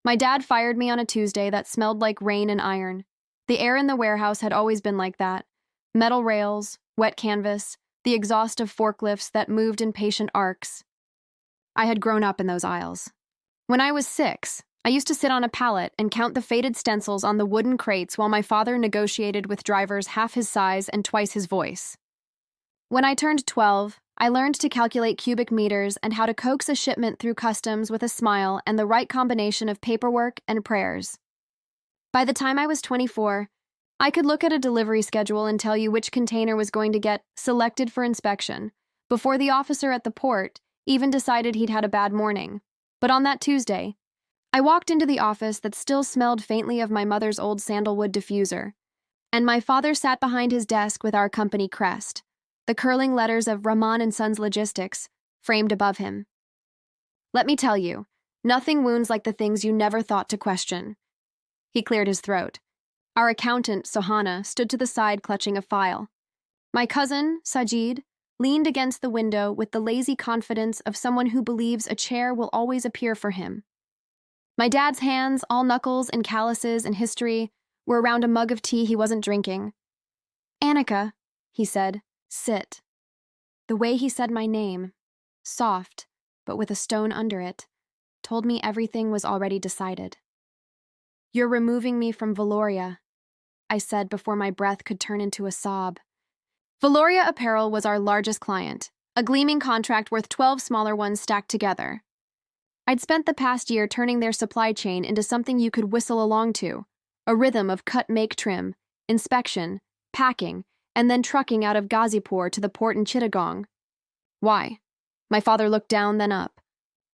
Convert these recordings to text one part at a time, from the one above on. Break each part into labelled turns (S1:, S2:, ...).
S1: My dad fired me on a Tuesday that smelled like rain and iron. The air in the warehouse had always been like that. Metal rails, wet canvas, the exhaust of forklifts that moved in patient arcs. I had grown up in those aisles. When I was 6, I used to sit on a pallet and count the faded stencils on the wooden crates while my father negotiated with drivers half his size and twice his voice. When I turned 12, I learned to calculate cubic meters and how to coax a shipment through customs with a smile and the right combination of paperwork and prayers. By the time I was 24, I could look at a delivery schedule and tell you which container was going to get selected for inspection, before the officer at the port even decided he'd had a bad morning. But on that Tuesday, I walked into the office that still smelled faintly of my mother's old sandalwood diffuser, and my father sat behind his desk with our company crest, the curling letters of Rahman and Sons Logistics framed above him. Let me tell you, nothing wounds like the things you never thought to question. He cleared his throat. Our accountant, Sohana, stood to the side clutching a file. My cousin, Sajid, leaned against the window with the lazy confidence of someone who believes a chair will always appear for him. My dad's hands, all knuckles and calluses and history, were around a mug of tea he wasn't drinking. "Anika," he said, "sit." The way he said my name, soft, but with a stone under it, told me everything was already decided. "You're removing me from Valoria," I said before my breath could turn into a sob. Valoria Apparel was our largest client, a gleaming contract worth 12 smaller ones stacked together. I'd spent the past year turning their supply chain into something you could whistle along to, a rhythm of cut-make-trim, inspection, packing, and then trucking out of Ghazipur to the port in Chittagong. "Why?" My father looked down, then up.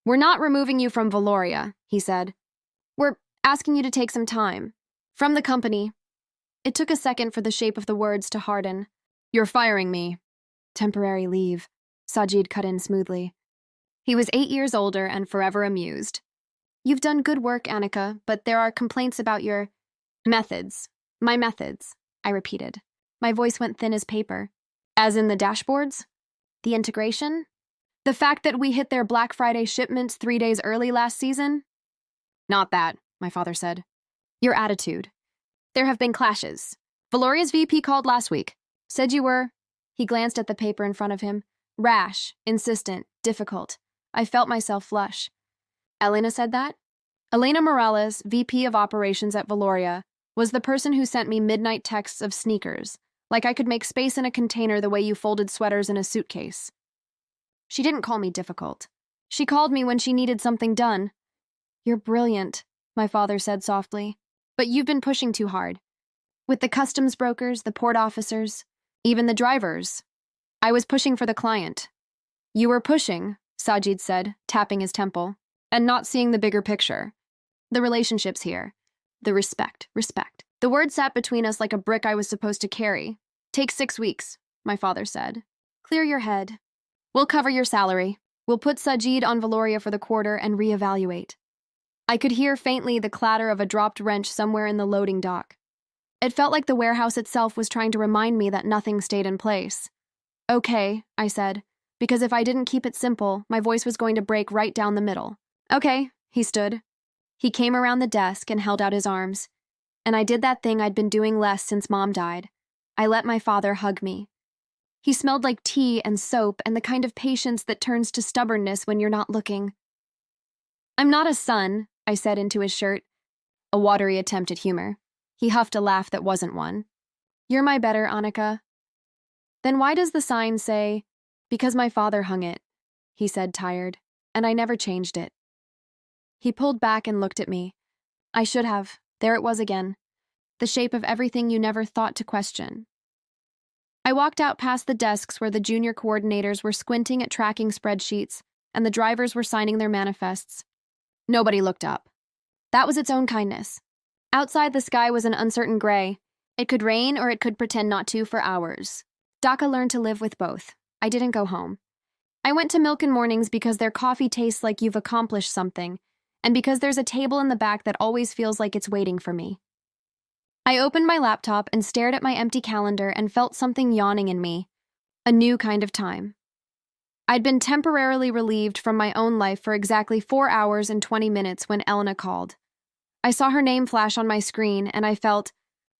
S1: "We're not removing you from Valoria," he said. "We're asking you to take some time. From the company." It took a second for the shape of the words to harden. "You're firing me." "Temporary leave," Sajid cut in smoothly. He was 8 years older and forever amused. "You've done good work, Anika, but there are complaints about your methods." "My methods," I repeated. My voice went thin as paper. "As in the dashboards? The integration? The fact that we hit their Black Friday shipments 3 days early last season?" "Not that," my father said. "Your attitude. There have been clashes. Valoria's VP called last week. Said you were," he glanced at the paper in front of him, "rash, insistent, difficult." I felt myself flush. "Elena said that?" Elena Morales, VP of Operations at Valoria, was the person who sent me midnight texts of sneakers, like I could make space in a container the way you folded sweaters in a suitcase. She didn't call me difficult. She called me when she needed something done. "You're brilliant," my father said softly, "but you've been pushing too hard. With the customs brokers, the port officers, even the drivers. I was pushing for the client." "You were pushing," Sajid said, tapping his temple, "and not seeing the bigger picture. The relationships here. The respect. The word sat between us like a brick I was supposed to carry. "Take 6 weeks," my father said. "Clear your head. We'll cover your salary. We'll put Sajid on Valoria for the quarter and reevaluate." I could hear faintly the clatter of a dropped wrench somewhere in the loading dock. It felt like the warehouse itself was trying to remind me that nothing stayed in place. "Okay," I said, because if I didn't keep it simple, my voice was going to break right down the middle. "Okay," he stood. He came around the desk and held out his arms. And I did that thing I'd been doing less since Mom died. I let my father hug me. He smelled like tea and soap and the kind of patience that turns to stubbornness when you're not looking. "I'm not a son," I said into his shirt. A watery attempt at humor. He huffed a laugh that wasn't one. "You're my better, Anika." "Then why does the sign say, 'Because my father hung it'?" he said, tired, "and I never changed it." He pulled back and looked at me. I should have. There it was again. The shape of everything you never thought to question. I walked out past the desks where the junior coordinators were squinting at tracking spreadsheets and the drivers were signing their manifests. Nobody looked up. That was its own kindness. Outside, the sky was an uncertain gray. It could rain or it could pretend not to for hours. Dhaka learned to live with both. I didn't go home. I went to Milk and Mornings because their coffee tastes like you've accomplished something, and because there's a table in the back that always feels like it's waiting for me. I opened my laptop and stared at my empty calendar and felt something yawning in me. A new kind of time. I'd been temporarily relieved from my own life for exactly 4 hours and 20 minutes when Elena called. I saw her name flash on my screen, and I felt,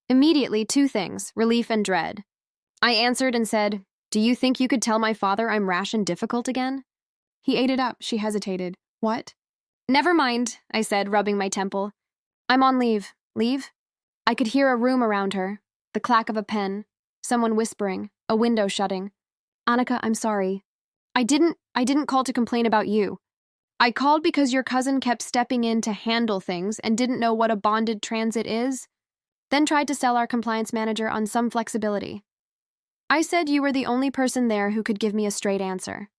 S1: immediately, two things, relief and dread. I answered and said, "Do you think you could tell my father I'm rash and difficult again?" He ate it up. She hesitated. "What?" "Never mind," I said, rubbing my temple. "I'm on leave." "Leave?" I could hear a room around her, the clack of a pen, someone whispering, a window shutting. "Anika, I'm sorry. I didn't call to complain about you. I called because your cousin kept stepping in to handle things and didn't know what a bonded transit is, then tried to sell our compliance manager on some flexibility. I said you were the only person there who could give me a straight answer.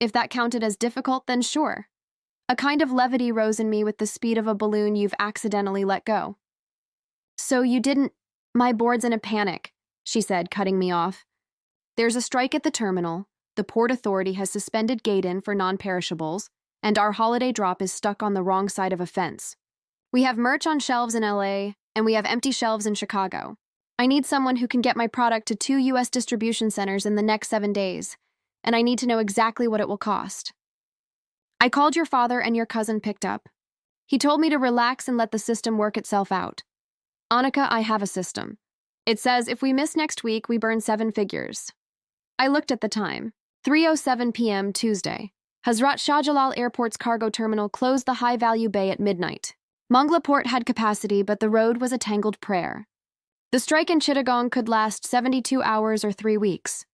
S1: If that counted as difficult, then sure." A kind of levity rose in me with the speed of a balloon you've accidentally let go. "So you didn't—" "My board's in a panic," she said, cutting me off. "There's a strike at the terminal, the Port Authority has suspended gate-in for non-perishables, and our holiday drop is stuck on the wrong side of a fence. We have merch on shelves in LA, and we have empty shelves in Chicago. I need someone who can get my product to 2 US distribution centers in the next 7 days, and I need to know exactly what it will cost." I called your father and your cousin picked up. He told me to relax and let the system work itself out. "Anika, I have a system. It says if we miss next week, we burn 7 figures. I looked at the time. 3:07 p.m. Tuesday. Hazrat Shah Jalal Airport's cargo terminal closed the high-value bay at midnight. Mongla Port had capacity, but the road was a tangled prayer. The strike in Chittagong could last 72 hours or 3 weeks.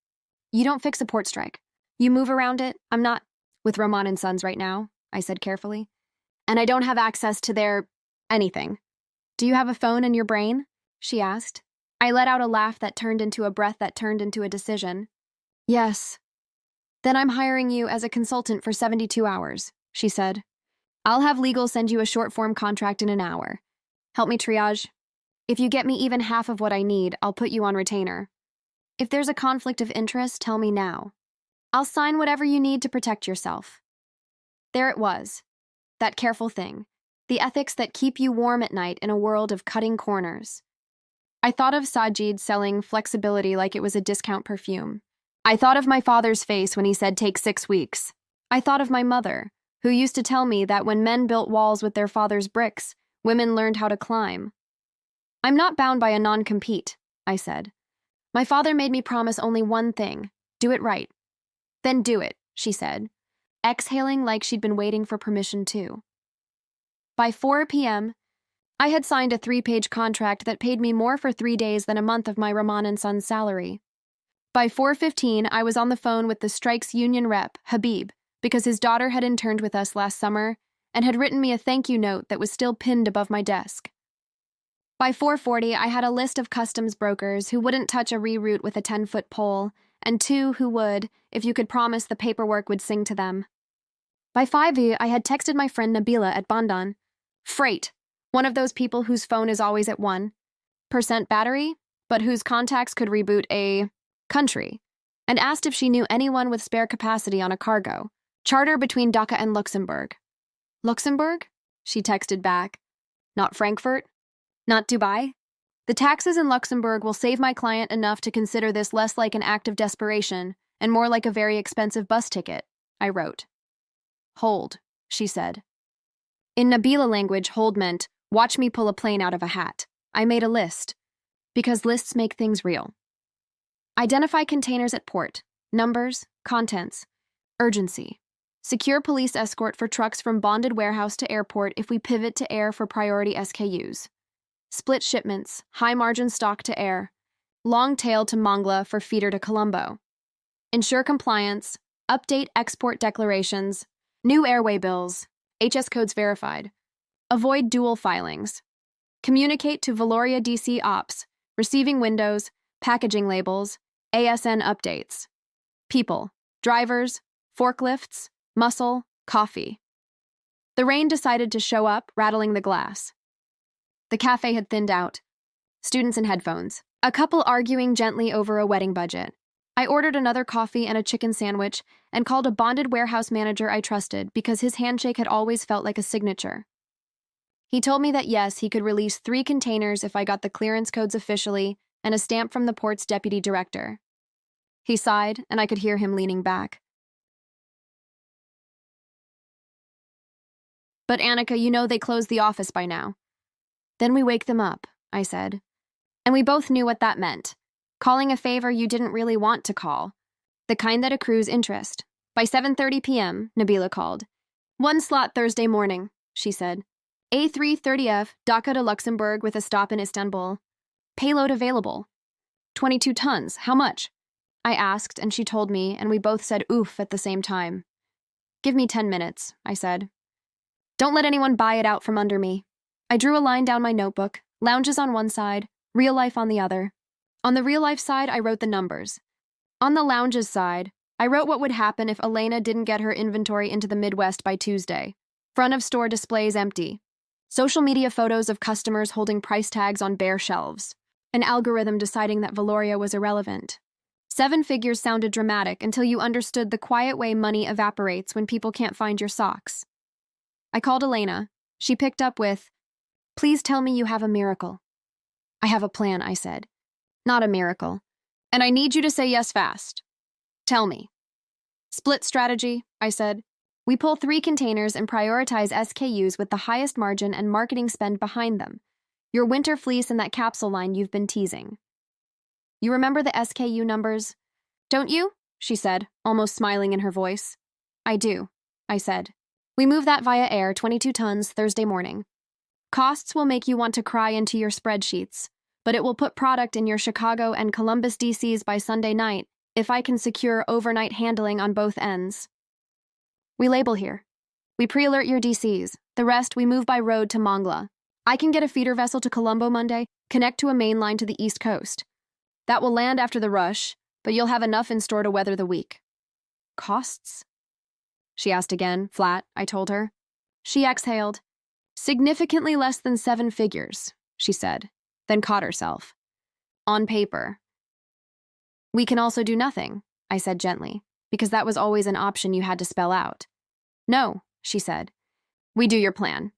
S1: You don't fix a port strike. You move around it. I'm not with Rahman and Sons right now, I said carefully. And I don't have access to their anything. "Do you have a phone in your brain?" she asked. I let out a laugh that turned into a breath that turned into a decision. "Yes." "Then I'm hiring you as a consultant for 72 hours, she said. "I'll have legal send you a short-form contract in an hour. Help me triage. If you get me even half of what I need, I'll put you on retainer. If there's a conflict of interest, tell me now. I'll sign whatever you need to protect yourself." There it was, that careful thing, the ethics that keep you warm at night in a world of cutting corners. I thought of Sajid selling flexibility like it was a discount perfume. I thought of my father's face when he said take 6 weeks. I thought of my mother, who used to tell me that when men built walls with their father's bricks, women learned how to climb. "I'm not bound by a non-compete," I said. "My father made me promise only one thing, do it right." "Then do it," she said, exhaling like she'd been waiting for permission too. By 4 p.m., I had signed a 3-page contract that paid me more for 3 days than a month of my Rahman and Sons salary. By 4:15, I was on the phone with the strike's union rep, Habib, because his daughter had interned with us last summer and had written me a thank you note that was still pinned above my desk. By 4:40, I had a list of customs brokers who wouldn't touch a reroute with a 10-foot pole, and 2 who would, if you could promise the paperwork would sing to them. By 5, I had texted my friend Nabila at Bandan. Freight, one of those people whose phone is always at 1% battery, but whose contacts could reboot a country, and asked if she knew anyone with spare capacity on a cargo, charter between Dhaka and Luxembourg. "Luxembourg?" she texted back. "Not Frankfurt? Not Dubai? The taxes in Luxembourg will save my client enough to consider this less like an act of desperation and more like a very expensive bus ticket," I wrote. "Hold," she said. In Nabila language, hold meant, watch me pull a plane out of a hat. I made a list, because lists make things real. Identify containers at port, numbers, contents, urgency. Secure police escort for trucks from bonded warehouse to airport if we pivot to air for priority SKUs. Split shipments, high-margin stock to air. Long tail to Mongla for feeder to Colombo. Ensure compliance, update export declarations, new airway bills, HS codes verified. Avoid dual filings. Communicate to Valoria DC Ops, receiving windows, packaging labels, ASN updates. People, drivers, forklifts, muscle, coffee. The rain decided to show up, rattling the glass. The cafe had thinned out. Students in headphones. A couple arguing gently over a wedding budget. I ordered another coffee and a chicken sandwich and called a bonded warehouse manager I trusted because his handshake had always felt like a signature. He told me that yes, he could release 3 containers if I got the clearance codes officially and a stamp from the port's deputy director. He sighed, and I could hear him leaning back. But Anika, you know they closed the office by now. Then we wake them up, I said. And we both knew what that meant. Calling a favor you didn't really want to call. The kind that accrues interest. By 7:30 p.m., Nabila called. One slot Thursday morning, she said. A330F, Dhaka to Luxembourg with a stop in Istanbul. Payload available. 22 tons, how much? I asked, and she told me, and we both said oof at the same time. Give me 10 minutes, I said. Don't let anyone buy it out from under me. I drew a line down my notebook, lounges on one side, real life on the other. On the real life side, I wrote the numbers. On the lounges side, I wrote what would happen if Elena didn't get her inventory into the Midwest by Tuesday. Front of store displays empty. Social media photos of customers holding price tags on bare shelves. An algorithm deciding that Valoria was irrelevant. 7 figures sounded dramatic until you understood the quiet way money evaporates when people can't find your socks. I called Elena. She picked up with, "Please tell me you have a miracle." "I have a plan," I said. "Not a miracle. And I need you to say yes fast. Tell me." "Split strategy," I said. "We pull 3 containers and prioritize SKUs with the highest margin and marketing spend behind them. Your winter fleece and that capsule line you've been teasing." "You remember the SKU numbers, don't you?" she said, almost smiling in her voice. "I do," I said. "We move that via air 22 tons Thursday morning. Costs will make you want to cry into your spreadsheets, but it will put product in your Chicago and Columbus DCs by Sunday night if I can secure overnight handling on both ends. We label here. We pre-alert your DCs. The rest we move by road to Mongla. I can get a feeder vessel to Colombo Monday, connect to a main line to the East Coast. That will land after the rush, but you'll have enough in store to weather the week." "Costs?" she asked again, flat, I told her. She exhaled. "Significantly less than 7 figures, she said, then caught herself. "On paper." "We can also do nothing," I said gently, because that was always an option you had to spell out. "No," she said. "We do your plan."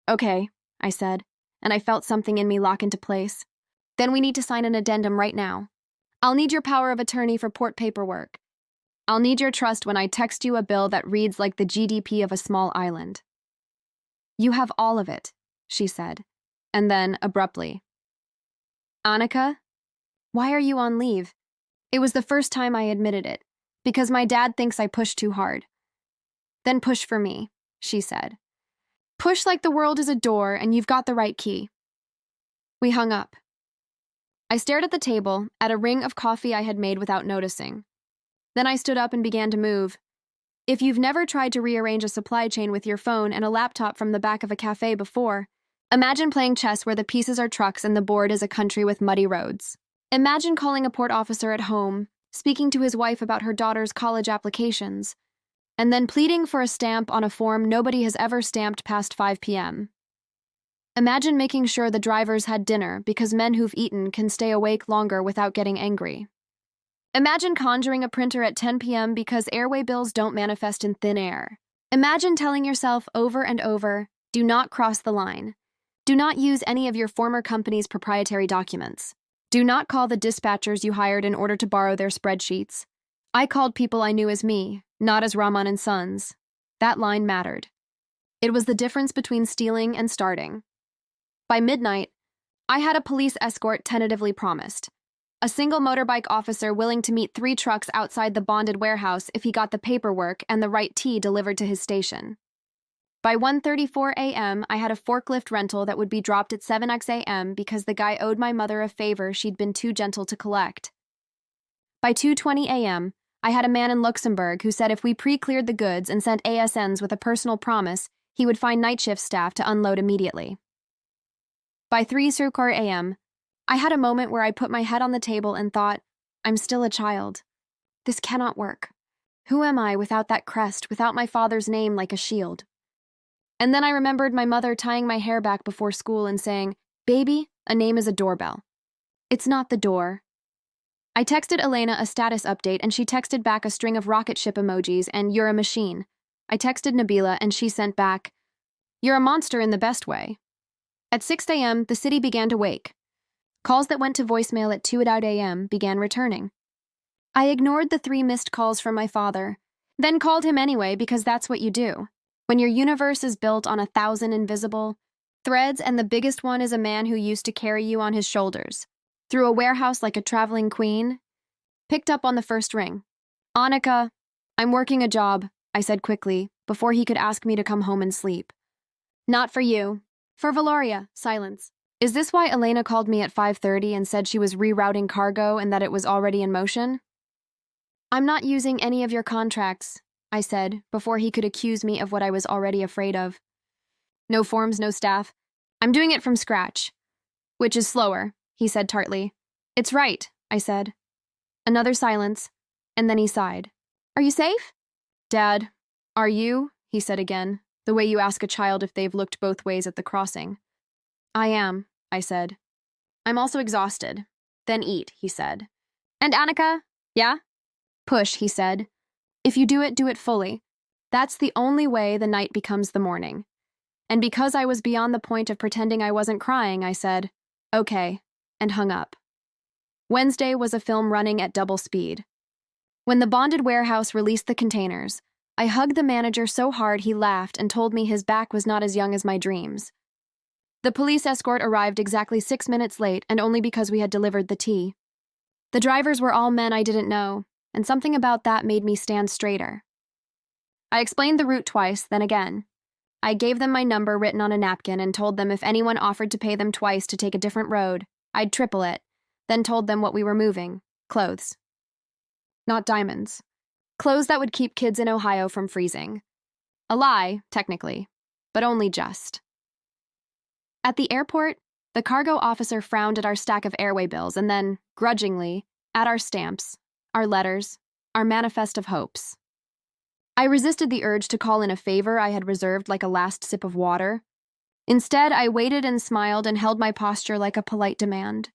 S1: "Okay," I said, and I felt something in me lock into place. "Then we need to sign an addendum right now. I'll need your power of attorney for port paperwork. I'll need your trust when I text you a bill that reads like the GDP of a small island." "You have all of it," she said, and then, abruptly, "Anika, why are you on leave?" It was the first time I admitted it, because my dad thinks I push too hard. "Then push for me," she said. "Push like the world is a door and you've got the right key." We hung up. I stared at the table, at a ring of coffee I had made without noticing. Then I stood up and began to move. If you've never tried to rearrange a supply chain with your phone and a laptop from the back of a cafe before, imagine playing chess where the pieces are trucks and the board is a country with muddy roads. Imagine calling a port officer at home, speaking to his wife about her daughter's college applications, and then pleading for a stamp on a form nobody has ever stamped past 5 p.m. Imagine making sure the drivers had dinner because men who've eaten can stay awake longer without getting angry. Imagine conjuring a printer at 10 p.m. because airway bills don't manifest in thin air. Imagine telling yourself over and over, do not cross the line. Do not use any of your former company's proprietary documents. Do not call the dispatchers you hired in order to borrow their spreadsheets. I called people I knew as me, not as Rahman and Sons. That line mattered. It was the difference between stealing and starting. By midnight, I had a police escort tentatively promised. A single motorbike officer willing to meet 3 trucks outside the bonded warehouse if he got the paperwork and the right tea delivered to his station. By 1:34 a.m., I had a forklift rental that would be dropped at 7x a.m. because the guy owed my mother a favor she'd been too gentle to collect. By 2:20 a.m., I had a man in Luxembourg who said if we pre-cleared the goods and sent ASNs with a personal promise, he would find night shift staff to unload immediately. By 3:00 a.m., I had a moment where I put my head on the table and thought, I'm still a child. This cannot work. Who am I without that crest, without my father's name like a shield? And then I remembered my mother tying my hair back before school and saying, "Baby, a name is a doorbell. It's not the door." I texted Elena a status update and she texted back a string of rocket ship emojis and "You're a machine." I texted Nabila and she sent back, "You're a monster in the best way." At 6 a.m., the city began to wake. Calls that went to voicemail at 2 a.m. began returning. I ignored the 3 missed calls from my father, then called him anyway because that's what you do. When your universe is built on 1,000 invisible threads and the biggest one is a man who used to carry you on his shoulders, through a warehouse like a traveling queen, picked up on the first ring. Anika, I'm working a job, I said quickly, before he could ask me to come home and sleep. Not for you. For Valoria. Silence. Is this why Elena called me at 5:30 and said she was rerouting cargo and that it was already in motion? I'm not using any of your contracts, I said, before he could accuse me of what I was already afraid of. No forms, no staff. I'm doing it from scratch. Which is slower, he said tartly. It's right, I said. Another silence, and then he sighed. Are you safe? Dad, are you? He said again, the way you ask a child if they've looked both ways at the crossing. I am, I said. I'm also exhausted. Then eat, he said. And Anika? Yeah? Push, he said. If you do it fully. That's the only way the night becomes the morning. And because I was beyond the point of pretending I wasn't crying, I said, okay, and hung up. Wednesday was a film running at double speed. When the bonded warehouse released the containers, I hugged the manager so hard he laughed and told me his back was not as young as my dreams. The police escort arrived exactly 6 minutes late and only because we had delivered the tea. The drivers were all men I didn't know, and something about that made me stand straighter. I explained the route twice, then again. I gave them my number written on a napkin and told them if anyone offered to pay them twice to take a different road, I'd triple it, then told them what we were moving, clothes. Not diamonds. Clothes that would keep kids in Ohio from freezing. A lie, technically, but only just. At the airport, the cargo officer frowned at our stack of airway bills and then, grudgingly, at our stamps, our letters, our manifest of hopes. I resisted the urge to call in a favor I had reserved like a last sip of water. Instead, I waited and smiled and held my posture like a polite demand.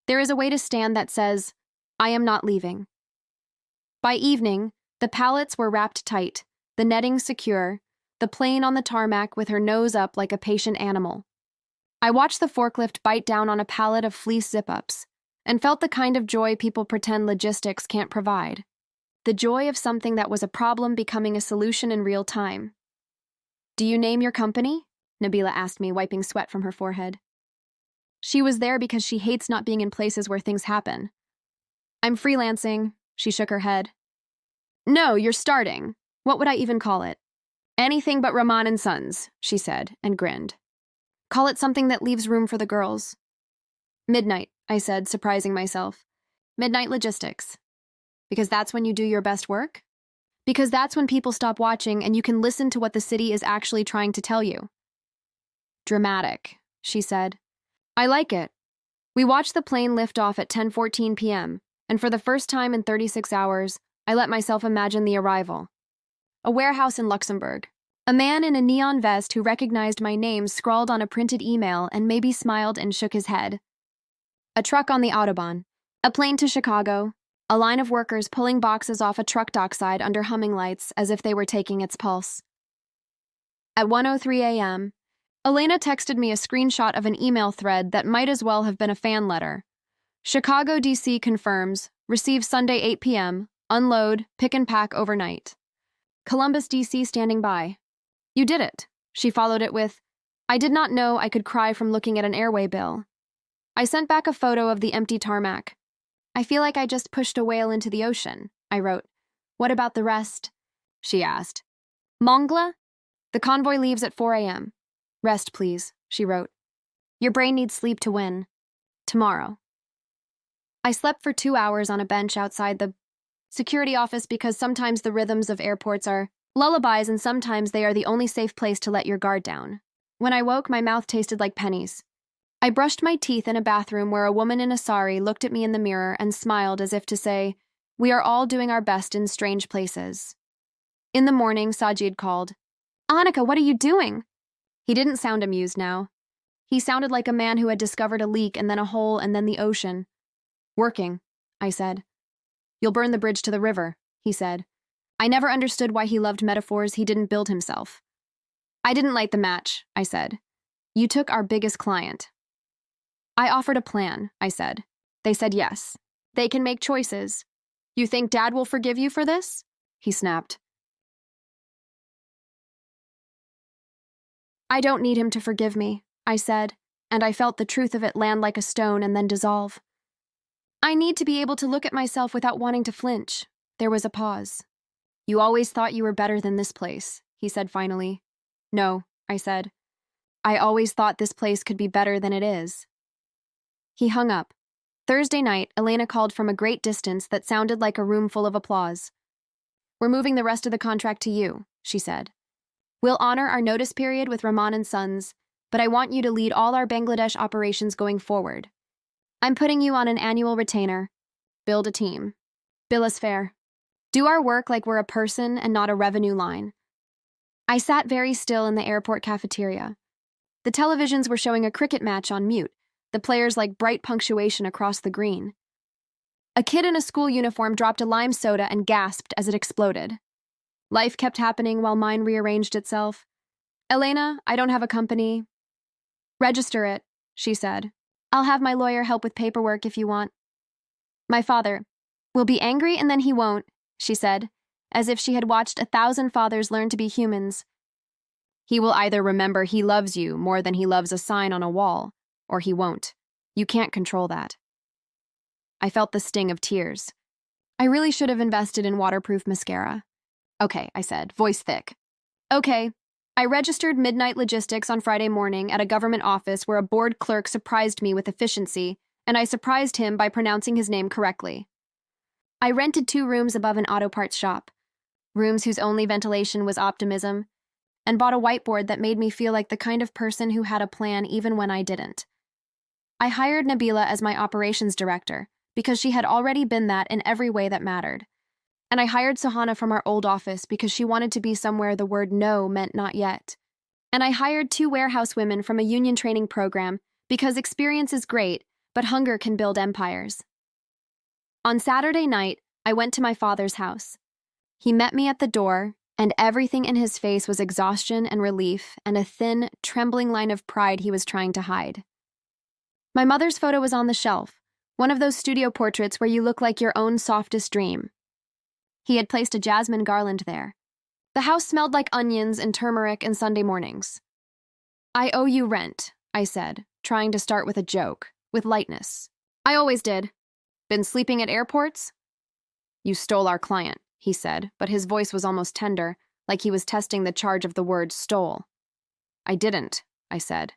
S1: There is a way to stand that says, I am not leaving. By evening, the pallets were wrapped tight, the netting secure, the plane on the tarmac with her nose up like a patient animal. I watched the forklift bite down on a pallet of fleece zip-ups and felt the kind of joy people pretend logistics can't provide. The joy of something that was a problem becoming a solution in real time. Do you name your company? Nabila asked me, wiping sweat from her forehead. She was there because she hates not being in places where things happen. I'm freelancing, she shook her head. No, you're starting. What would I even call it? Anything but Rahman and Sons, she said, and grinned. Call it something that leaves room for the girls. Midnight, I said, surprising myself. Midnight logistics. Because that's when you do your best work? Because that's when people stop watching and you can listen to what the city is actually trying to tell you. Dramatic, she said. I like it. We watched the plane lift off at 10:14 p.m., and for the first time in 36 hours, I let myself imagine the arrival. A warehouse in Luxembourg. A man in a neon vest who recognized my name scrawled on a printed email and maybe smiled and shook his head. A truck on the Autobahn. A plane to Chicago. A line of workers pulling boxes off a truck dockside under humming lights as if they were taking its pulse. At 1:03 a.m., Elena texted me a screenshot of an email thread that might as well have been a fan letter. Chicago, D.C. confirms, receive Sunday 8 p.m., unload, pick and pack overnight. Columbus, D.C. standing by. You did it. She followed it with, I did not know I could cry from looking at an airway bill. I sent back a photo of the empty tarmac. I feel like I just pushed a whale into the ocean, I wrote. What about the rest? She asked. Mongla? The convoy leaves at 4 a.m. Rest, please, she wrote. Your brain needs sleep to win. Tomorrow. I slept for 2 hours on a bench outside the security office because sometimes the rhythms of airports are lullabies and sometimes they are the only safe place to let your guard down. When I woke, my mouth tasted like pennies. I brushed my teeth in a bathroom where a woman in a sari looked at me in the mirror and smiled as if to say, we are all doing our best in strange places. In the morning, Sajid called. Anika, what are you doing? He didn't sound amused now. He sounded like a man who had discovered a leak and then a hole and then the ocean. Working, I said. You'll burn the bridge to the river, he said. I never understood why he loved metaphors he didn't build himself. I didn't light the match, I said. You took our biggest client. I offered a plan, I said. They said yes. They can make choices. You think Dad will forgive you for this? He snapped. I don't need him to forgive me, I said, and I felt the truth of it land like a stone and then dissolve. I need to be able to look at myself without wanting to flinch. There was a pause. You always thought you were better than this place, he said finally. No, I said. I always thought this place could be better than it is. He hung up. Thursday night, Elena called from a great distance that sounded like a room full of applause. We're moving the rest of the contract to you, she said. We'll honor our notice period with Rahman and Sons, but I want you to lead all our Bangladesh operations going forward. I'm putting you on an annual retainer. Build a team. Bill us fair. Do our work like we're a person and not a revenue line. I sat very still in the airport cafeteria. The televisions were showing a cricket match on mute, the players like bright punctuation across the green. A kid in a school uniform dropped a lime soda and gasped as it exploded. Life kept happening while mine rearranged itself. Elena, I don't have a company. Register it, she said. I'll have my lawyer help with paperwork if you want. My father will be angry and then he won't, she said, as if she had watched 1,000 fathers learn to be humans. He will either remember he loves you more than he loves a sign on a wall, or he won't. You can't control that. I felt the sting of tears. I really should have invested in waterproof mascara. Okay, I said, voice thick. Okay. I registered midnight logistics on Friday morning at a government office where a bored clerk surprised me with efficiency, and I surprised him by pronouncing his name correctly. I rented 2 rooms above an auto parts shop, rooms whose only ventilation was optimism, and bought a whiteboard that made me feel like the kind of person who had a plan even when I didn't. I hired Nabila as my operations director because she had already been that in every way that mattered. And I hired Suhana from our old office because she wanted to be somewhere the word no meant not yet. And I hired 2 warehouse women from a union training program because experience is great, but hunger can build empires. On Saturday night, I went to my father's house. He met me at the door, and everything in his face was exhaustion and relief and a thin, trembling line of pride he was trying to hide. My mother's photo was on the shelf, one of those studio portraits where you look like your own softest dream. He had placed a jasmine garland there. The house smelled like onions and turmeric and Sunday mornings. I owe you rent, I said, trying to start with a joke, with lightness. I always did. Been sleeping at airports? You stole our client, he said, but his voice was almost tender, like he was testing the charge of the word stole. I didn't, I said.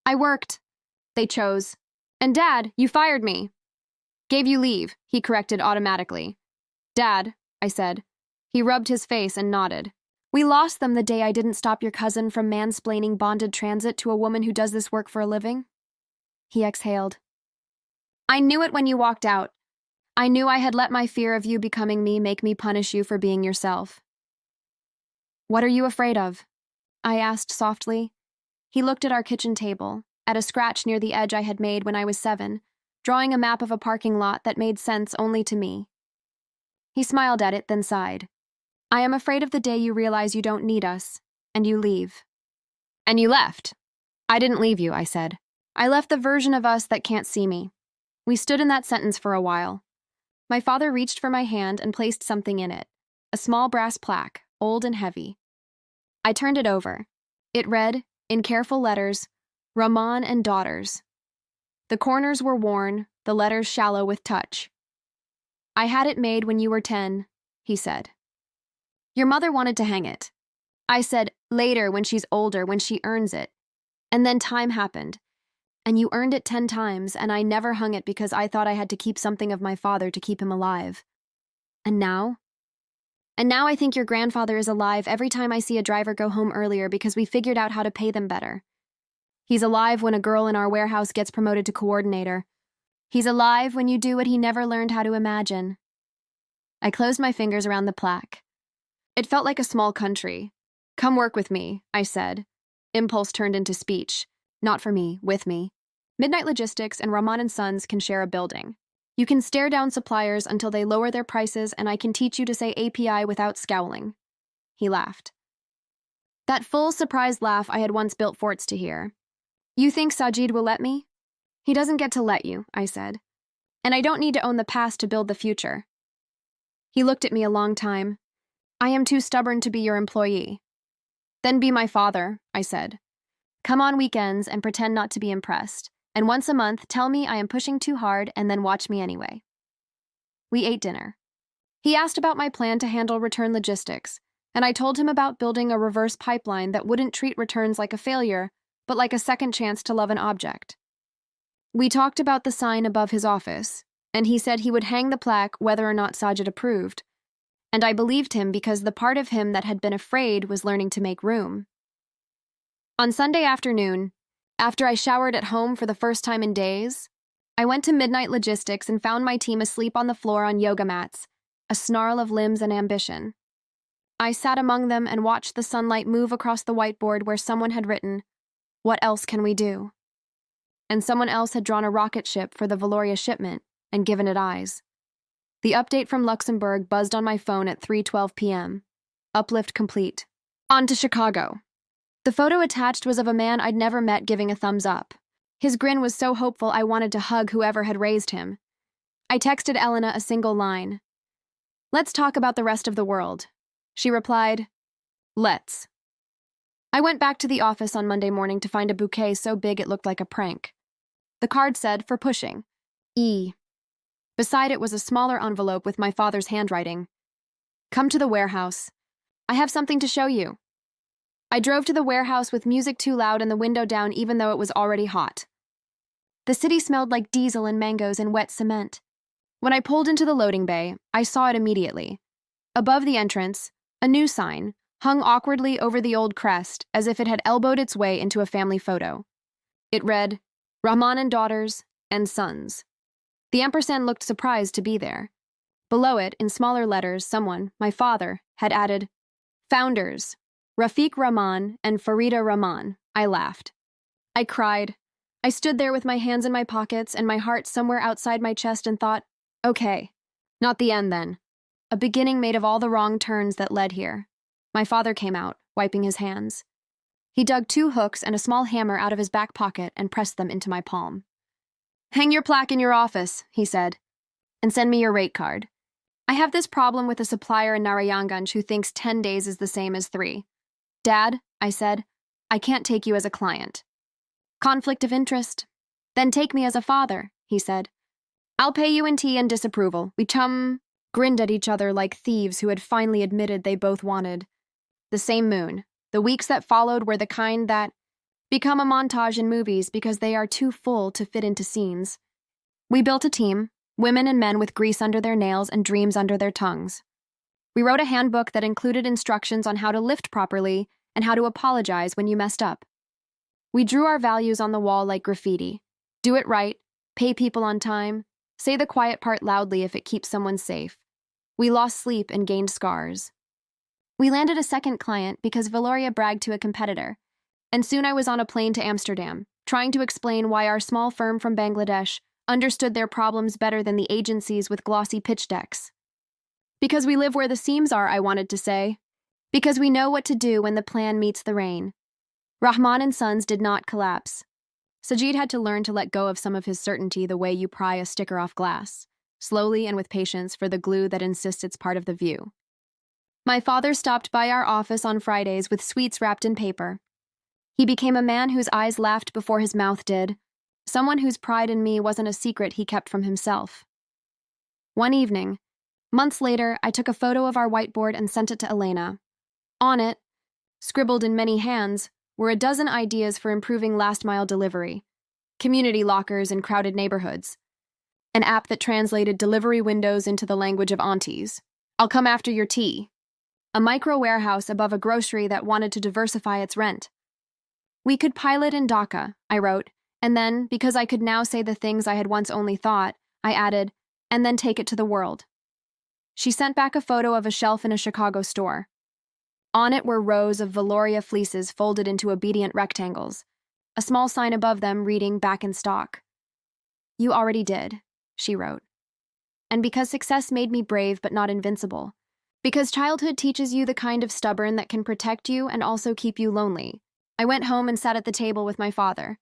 S1: I worked. They chose. And Dad, you fired me. Gave you leave, he corrected automatically. Dad, I said. He rubbed his face and nodded. We lost them the day I didn't stop your cousin from mansplaining bonded transit to a woman who does this work for a living. He exhaled. I knew it when you walked out. I knew I had let my fear of you becoming me make me punish you for being yourself. What are you afraid of? I asked softly. He looked at our kitchen table, at a scratch near the edge I had made when I was 7, drawing a map of a parking lot that made sense only to me. He smiled at it, then sighed. I am afraid of the day you realize you don't need us, and you leave. And you left. I didn't leave you, I said. I left the version of us that can't see me. We stood in that sentence for a while. My father reached for my hand and placed something in it, a small brass plaque, old and heavy. I turned it over. It read, in careful letters, Rahman and Daughters. The corners were worn, the letters shallow with touch. I had it made when you were 10, he said. Your mother wanted to hang it. I said, later when she's older, when she earns it. And then time happened. And you earned it 10 times, and I never hung it because I thought I had to keep something of my father to keep him alive. And now? And now I think your grandfather is alive every time I see a driver go home earlier because we figured out how to pay them better. He's alive when a girl in our warehouse gets promoted to coordinator. He's alive when you do what he never learned how to imagine. I closed my fingers around the plaque. It felt like a small country. Come work with me, I said. Impulse turned into speech. Not for me, with me. Midnight Logistics and Rahman and Sons can share a building. You can stare down suppliers until they lower their prices, and I can teach you to say API without scowling. He laughed. That full, surprised laugh I had once built forts to hear. You think Sajid will let me? He doesn't get to let you, I said. And I don't need to own the past to build the future. He looked at me a long time. I am too stubborn to be your employee. Then be my father, I said. Come on weekends and pretend not to be impressed. And once a month, tell me I am pushing too hard and then watch me anyway. We ate dinner. He asked about my plan to handle return logistics, and I told him about building a reverse pipeline that wouldn't treat returns like a failure, but like a second chance to love an object. We talked about the sign above his office, and he said he would hang the plaque whether or not Sajid approved. And I believed him because the part of him that had been afraid was learning to make room. On Sunday afternoon, after I showered at home for the first time in days, I went to Midnight Logistics and found my team asleep on the floor on yoga mats, a snarl of limbs and ambition. I sat among them and watched the sunlight move across the whiteboard where someone had written, "What else can we do?" And someone else had drawn a rocket ship for the Valoria shipment and given it eyes. The update from Luxembourg buzzed on my phone at 3:12 p.m. Uplift complete. On to Chicago. The photo attached was of a man I'd never met giving a thumbs up. His grin was so hopeful I wanted to hug whoever had raised him. I texted Elena a single line. "Let's talk about the rest of the world." She replied, "Let's." I went back to the office on Monday morning to find a bouquet so big it looked like a prank. The card said, "For pushing. E." Beside it was a smaller envelope with my father's handwriting. "Come to the warehouse. I have something to show you." I drove to the warehouse with music too loud and the window down even though it was already hot. The city smelled like diesel and mangoes and wet cement. When I pulled into the loading bay, I saw it immediately. Above the entrance, a new sign hung awkwardly over the old crest as if it had elbowed its way into a family photo. It read, "Rahman and daughters and sons." The ampersand looked surprised to be there. Below it, in smaller letters, someone, my father, had added, "Founders, Rafiq Rahman and Farida Rahman." I laughed. I cried. I stood there with my hands in my pockets and my heart somewhere outside my chest and thought, okay, not the end then. A beginning made of all the wrong turns that led here. My father came out, wiping his hands. He dug 2 hooks and a small hammer out of his back pocket and pressed them into my palm. "Hang your plaque in your office," he said, "and send me your rate card. I have this problem with a supplier in Narayanganj who thinks 10 days is the same as 3. Dad," I said, "I can't take you as a client." "Conflict of interest." "Then take me as a father," he said. "I'll pay you in tea and disapproval." We grinned at each other like thieves who had finally admitted they both wanted. The same moon. The weeks that followed were the kind that become a montage in movies because they are too full to fit into scenes. We built a team, women and men with grease under their nails and dreams under their tongues. We wrote a handbook that included instructions on how to lift properly and how to apologize when you messed up. We drew our values on the wall like graffiti. Do it right, pay people on time, say the quiet part loudly if it keeps someone safe. We lost sleep and gained scars. We landed a second client because Valoria bragged to a competitor, and soon I was on a plane to Amsterdam, trying to explain why our small firm from Bangladesh understood their problems better than the agencies with glossy pitch decks. Because we live where the seams are, I wanted to say. Because we know what to do when the plan meets the rain. Rahman and Sons did not collapse. Sajid had to learn to let go of some of his certainty the way you pry a sticker off glass, slowly and with patience for the glue that insists it's part of the view. My father stopped by our office on Fridays with sweets wrapped in paper. He became a man whose eyes laughed before his mouth did, someone whose pride in me wasn't a secret he kept from himself. One evening, months later, I took a photo of our whiteboard and sent it to Elena. On it, scribbled in many hands, were a dozen ideas for improving last-mile delivery, community lockers in crowded neighborhoods, an app that translated delivery windows into the language of aunties, "I'll come after your tea," a micro-warehouse above a grocery that wanted to diversify its rent. We could pilot in Dhaka, I wrote, and then, because I could now say the things I had once only thought, I added, and then take it to the world. She sent back a photo of a shelf in a Chicago store. On it were rows of Valoria fleeces folded into obedient rectangles, a small sign above them reading "Back in stock." "You already did," she wrote. And because success made me brave but not invincible, because childhood teaches you the kind of stubborn that can protect you and also keep you lonely, I went home and sat at the table with my father.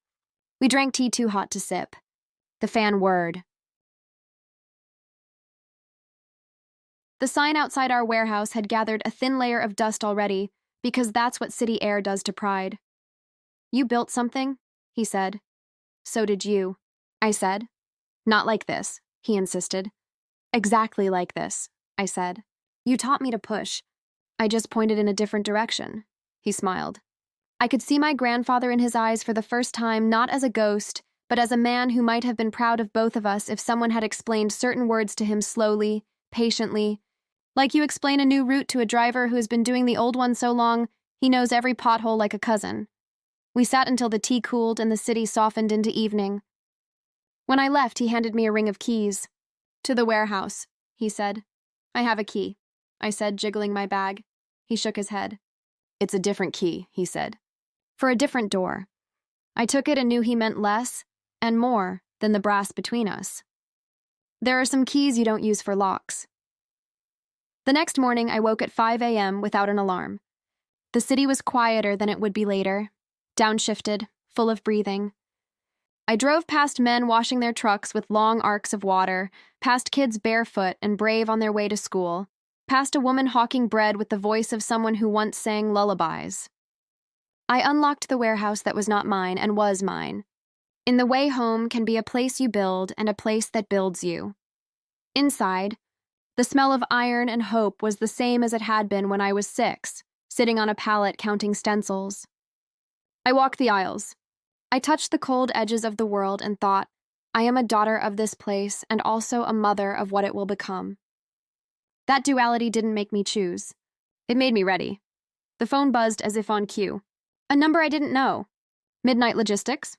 S1: We drank tea too hot to sip. The fan whirred. The sign outside our warehouse had gathered a thin layer of dust already, because that's what city air does to pride. You built something, he said. So did you, I said. Not like this, he insisted. Exactly like this, I said. You taught me to push. I just pointed in a different direction, he smiled. I could see my grandfather in his eyes for the first time, not as a ghost, but as a man who might have been proud of both of us if someone had explained certain words to him slowly, patiently. Like you explain a new route to a driver who has been doing the old one so long, he knows every pothole like a cousin. We sat until the tea cooled and the city softened into evening. When I left, he handed me a ring of keys. To the warehouse, he said. I have a key, I said, jiggling my bag. He shook his head. It's a different key, he said. For a different door. I took it and knew he meant less and more than the brass between us. There are some keys you don't use for locks. The next morning, I woke at 5 a.m. without an alarm. The city was quieter than it would be later, downshifted, full of breathing. I drove past men washing their trucks with long arcs of water, past kids barefoot and brave on their way to school, past a woman hawking bread with the voice of someone who once sang lullabies. I unlocked the warehouse that was not mine and was mine. In the way home can be a place you build and a place that builds you. Inside, the smell of iron and hope was the same as it had been when I was 6, sitting on a pallet counting stencils. I walked the aisles. I touched the cold edges of the world and thought, I am a daughter of this place and also a mother of what it will become. That duality didn't make me choose. It made me ready. The phone buzzed as if on cue. A number I didn't know. Midnight Logistics?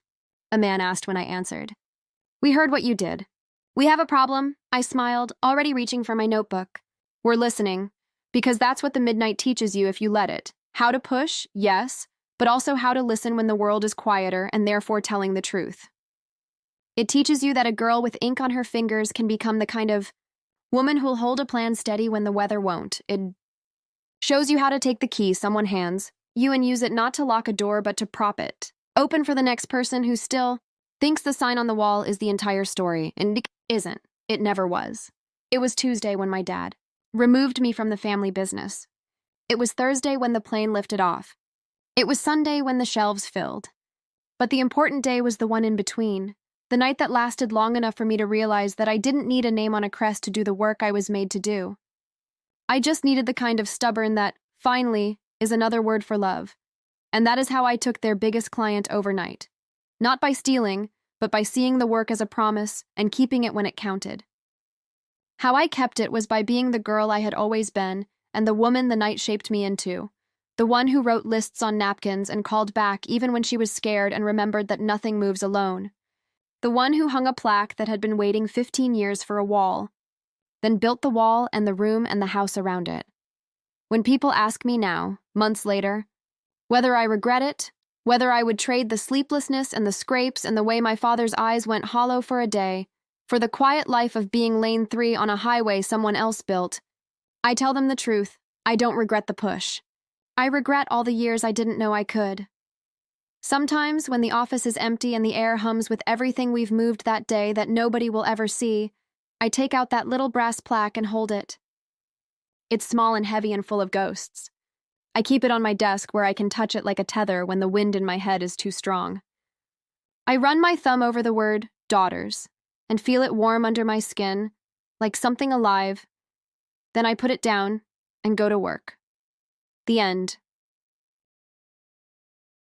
S1: A man asked when I answered. We heard what you did. We have a problem, I smiled, already reaching for my notebook. We're listening, because that's what the midnight teaches you if you let it. How to push, yes, but also how to listen when the world is quieter and therefore telling the truth. It teaches you that a girl with ink on her fingers can become the kind of woman who'll hold a plan steady when the weather won't. It shows you how to take the key someone hands you and use it not to lock a door but to prop it open for the next person who still thinks the sign on the wall is the entire story, and it isn't. It never was. It was Tuesday when my dad removed me from the family business. It was Thursday when the plane lifted off. It was Sunday when the shelves filled. But the important day was the one in between, the night that lasted long enough for me to realize that I didn't need a name on a crest to do the work I was made to do. I just needed the kind of stubborn that, finally, is another word for love. And that is how I took their biggest client overnight. Not by stealing, but by seeing the work as a promise and keeping it when it counted. How I kept it was by being the girl I had always been and the woman the night shaped me into. The one who wrote lists on napkins and called back even when she was scared and remembered that nothing moves alone. The one who hung a plaque that had been waiting 15 years for a wall, then built the wall and the room and the house around it. When people ask me now, months later, whether I regret it, whether I would trade the sleeplessness and the scrapes and the way my father's eyes went hollow for a day, for the quiet life of being lane 3 on a highway someone else built, I tell them the truth. I don't regret the push. I regret all the years I didn't know I could. Sometimes, when the office is empty and the air hums with everything we've moved that day that nobody will ever see, I take out that little brass plaque and hold it. It's small and heavy and full of ghosts. I keep it on my desk where I can touch it like a tether when the wind in my head is too strong. I run my thumb over the word, daughters, and feel it warm under my skin, like something alive. Then I put it down and go to work. The end.